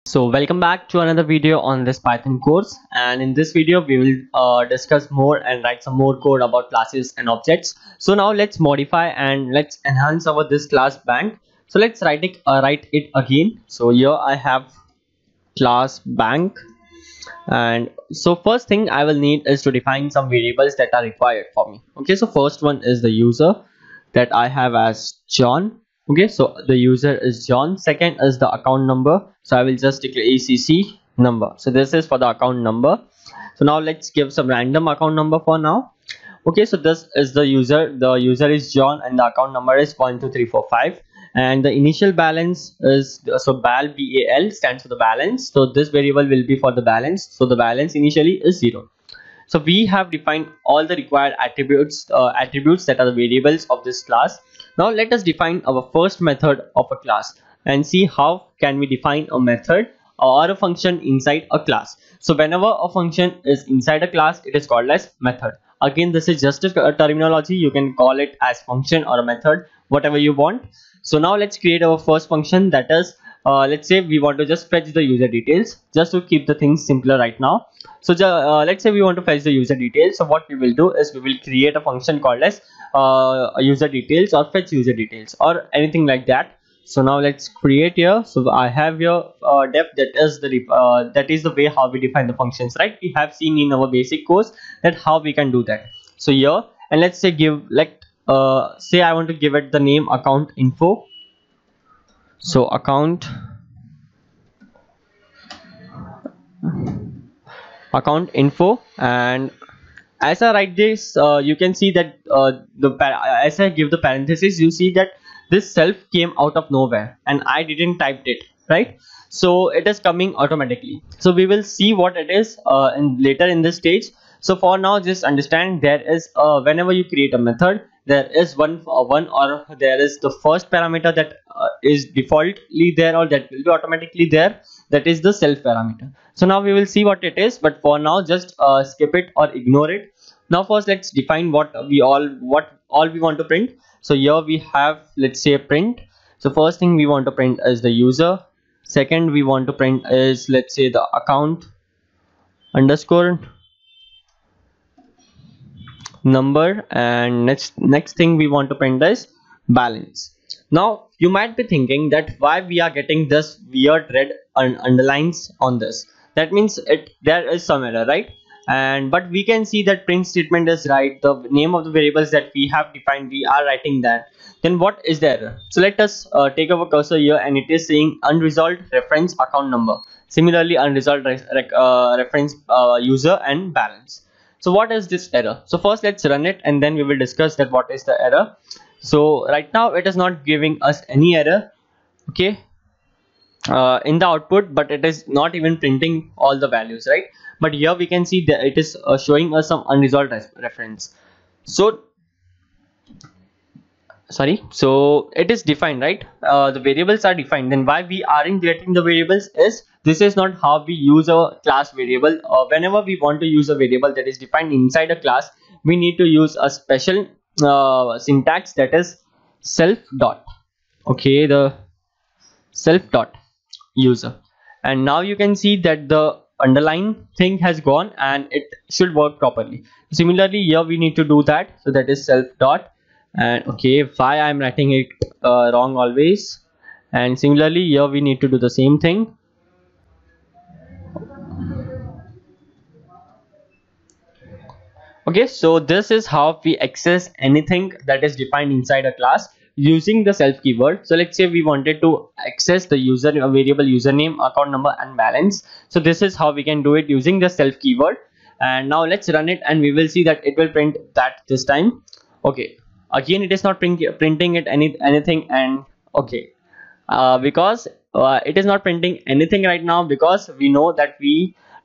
So welcome back to another video on this Python course, and in this video we will discuss more and write some more code about classes and objects. So now let's modify and let's enhance our this class bank. So let's write it again. So here I have class bank, and so first thing I will need is to define some variables that are required for me. Okay, so first one is the user that I have as John. Okay, so the user is John. Second is the account number, so I will just declare ACC number. So this is for the account number. So now let's give some random account number for now. Okay, so this is the user is John and the account number is 12345, and the initial balance is, so BAL stands for the balance, so this variable will be for the balance, so the balance initially is 0. So we have defined all the required attributes that are the variables of this class. Now let us define our first method of a class and see how can we define a method or a function inside a class. So whenever a function is inside a class, it is called as method. Again, this is just a terminology. You can call it as function or a method, whatever you want. So now let's create our first function, that is let's say we want to just fetch the user details, just to keep the things simpler right now. So let's say we want to fetch the user details. So what we will do is we will create a function called as user details or fetch user details or anything like that. So now let's create here. So I have here def, that is the way how we define the functions, right? We have seen in our basic course that how we can do that. So here, and let's say say I want to give it the name account info. So account info, and as I write this, you can see that as I give the parentheses, you see that this self came out of nowhere and I didn't type it, right? So it is coming automatically. So we will see what it is later in this stage. So for now, just understand there is whenever you create a method, there is one or there is the first parameter that is defaultly there or that will be automatically there, that is the self parameter. So now we will see what it is, but for now just skip it or ignore it. Now first let's define what all we want to print. So here we have, let's say, print. So first thing we want to print is the user. Second we want to print is, let's say, the account underscore number, and next thing we want to print is balance. Now you might be thinking that why we are getting this weird red underlines on this. That means there is some error, right? But we can see that print statement is right. The name of the variables that we have defined, we are writing that. Then what is the error? So let us take our cursor here, and it is saying unresolved reference account number. Similarly, unresolved reference user and balance. So what is this error? So first let's run it and then we will discuss that what is the error. So right now it is not giving us any error, okay, in the output, but it is not even printing all the values, right? But here we can see that it is showing us some unresolved reference. So it is defined, right? The variables are defined. Then why we aren't getting the variables is this is not how we use a class variable. Whenever we want to use a variable that is defined inside a class, we need to use a special syntax, that is self dot. Okay, the self dot user, and now you can see that the underline thing has gone and it should work properly. Similarly here we need to do that, so that is self dot. And okay, why I'm writing it wrong always. And similarly here we need to do the same thing. Okay, so this is how we access anything that is defined inside a class using the self keyword. So let's say we wanted to access the user variable username, account number and balance. So this is how we can do it using the self keyword. And now let's run it and we will see that it will print that this time. Okay, again it is not printing it anything. And okay, because it is not printing anything right now, because we know that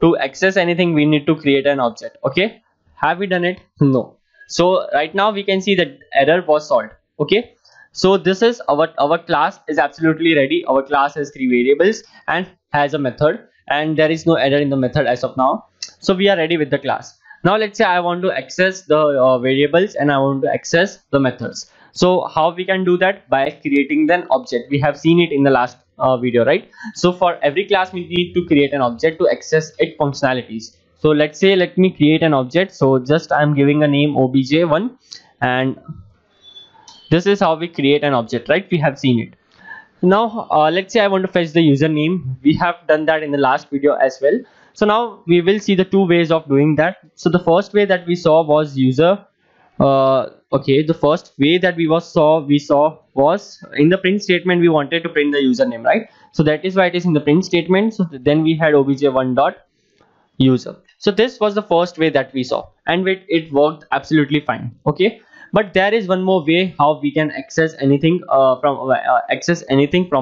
to access anything we need to create an object. Okay, have we done it? No. So right now we can see that error was solved. Okay, so this is our class is absolutely ready. Our class has 3 variables and has a method, and there is no error in the method as of now. So we are ready with the class. Now let's say I want to access the variables and I want to access the methods. So how we can do that? By creating an object. We have seen it in the last video, right? So for every class we need to create an object to access its functionalities. So let's say, let me create an object. So just I'm giving a name obj1, and this is how we create an object, right? We have seen it. Now let's say I want to fetch the username. We have done that in the last video as well. So now we will see the two ways of doing that. So the first way that we saw was user. Okay, the first way that we saw was in the print statement. We wanted to print the username, right? So that is why it is in the print statement. So then we had obj1 dot user. So this was the first way that we saw, and it worked absolutely fine. Okay, but there is one more way how we can access anything from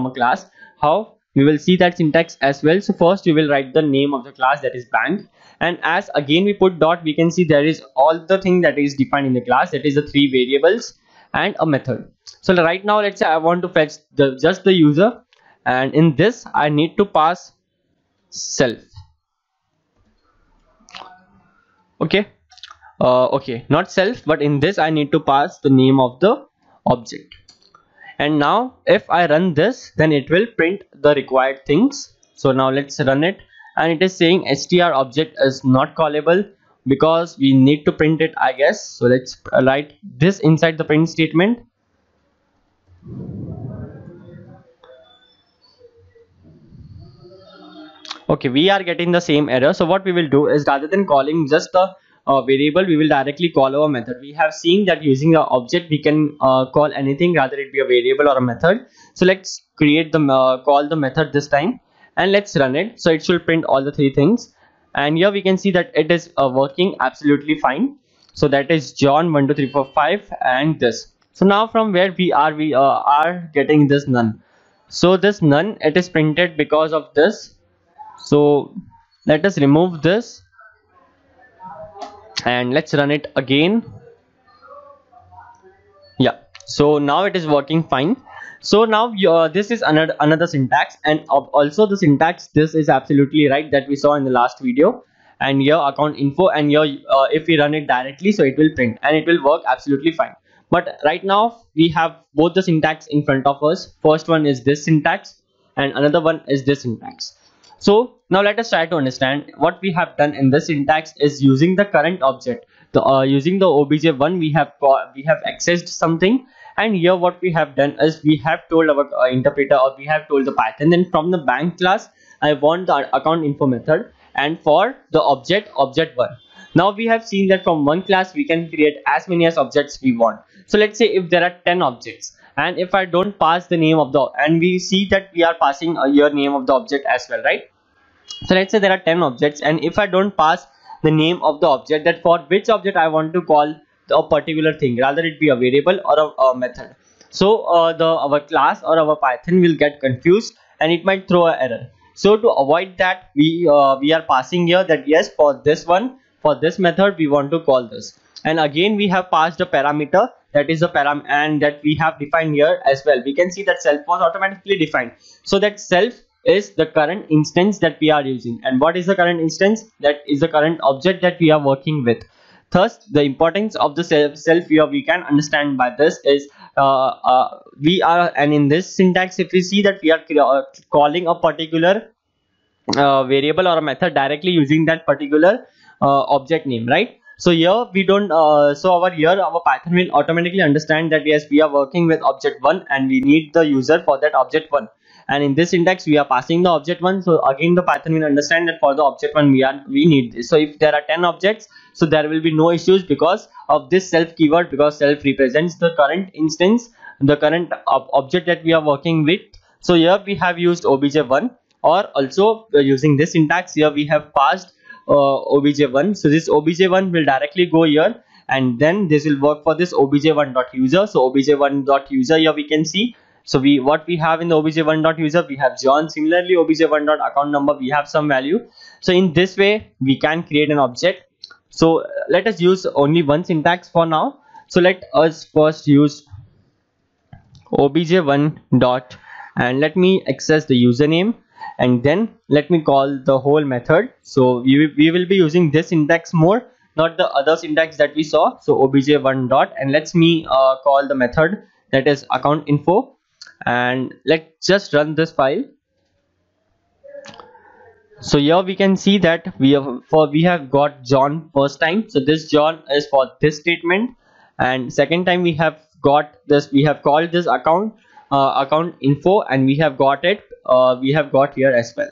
a class. How we will see that syntax as well. So first we will write the name of the class, that is bank, and as again we put dot, we can see there is all the thing that is defined in the class, that is the 3 variables and a method. So right now let's say I want to fetch just the user, and in this I need to pass self. Okay, okay, not self, but in this I need to pass the name of the object. And now if I run this, then it will print the required things. So now let's run it, and it is saying str object is not callable because we need to print it, I guess. So let's write this inside the print statement. Okay, we are getting the same error. So what we will do is, rather than calling just the variable, we will directly call our method. We have seen that using the object we can call anything, rather it be a variable or a method. So let's create the call the method this time, and let's run it. So it should print all the 3 things, and here we can see that it is working absolutely fine. So that is John 1 2 3 4 5 and this. So now from where we are getting this none. So this none, it is printed because of this. So let us remove this and let's run it again. Yeah, so now it is working fine. So now this is another syntax, and also the syntax, this is absolutely right, that we saw in the last video. And here account info, and here if we run it directly, so it will print and it will work absolutely fine. But right now we have both the syntax in front of us. First one is this syntax and another one is this syntax. So now let us try to understand. What we have done in this syntax is using the current object, using the obj1, we have accessed something, and here what we have done is we have told our interpreter, or we have told the Python, then from the bank class I want the account info method, and for the object1. Now we have seen that from one class we can create as many as objects we want. So let's say if there are 10 objects, and if I don't pass the name of the, and we see that we are passing your name of the object as well, right? So let's say there are 10 objects, and if I don't pass the name of the object, that for which object I want to call a particular thing, rather it be a variable or a method. So our class or our Python will get confused and it might throw an error. So to avoid that, we are passing here that yes, for this one, for this method we want to call this, and again we have passed a parameter, that is a param, and that we have defined here as well. We can see that self was automatically defined. So that self is the current instance that we are using. And what is the current instance? That is the current object that we are working with. Thus the importance of the self here we can understand by this is we are, and in this syntax if we see that we are calling a particular variable or a method directly using that particular object name, right? So here we don't our Python will automatically understand that yes, we are working with object1 and we need the user for that object1, and in this syntax we are passing the object1. So again the Python will understand that for the object1 we need this. So if there are 10 objects, so there will be no issues because of this self keyword, because self represents the current instance, the current object that we are working with. So here we have used obj1, or also using this syntax here we have passed obj1. So this obj1 will directly go here, and then this will work for this obj1.user. So obj1.user here we can see, so what we have in the obj1.user, we have John. Similarly obj1.account number, we have some value. So in this way we can create an object. So let us use only one syntax for now. So let us first use obj1 dot, and let me access the username, and then let me call the whole method. So we will be using this syntax more, not the other syntax that we saw. So obj1 dot, and let's me call the method, that is account info, and let's just run this file. So here we can see that we have got John first time, so this John is for this statement, and second time we have got this, we have called this account account info, and we have got it we have got here as well.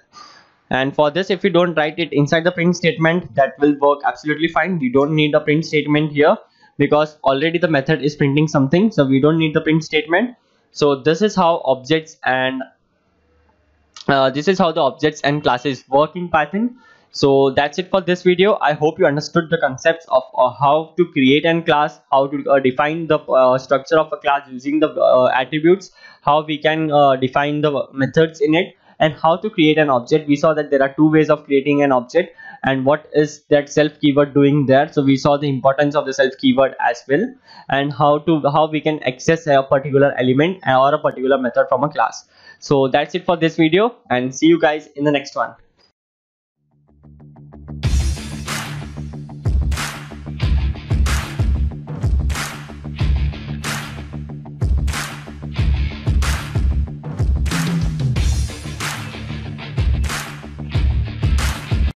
And for this, if you don't write it inside the print statement, that will work absolutely fine. We don't need a print statement here because already the method is printing something, so we don't need the print statement. So this is how objects and this is how the objects and classes work in Python. So that's it for this video. I hope you understood the concepts of how to create a class, how to define the structure of a class using the attributes, how we can define the methods in it, and how to create an object. We saw that there are two ways of creating an object, and what is that self keyword doing there. So we saw the importance of the self keyword as well, and how we can access a particular element or a particular method from a class. So that's it for this video, and see you guys in the next one.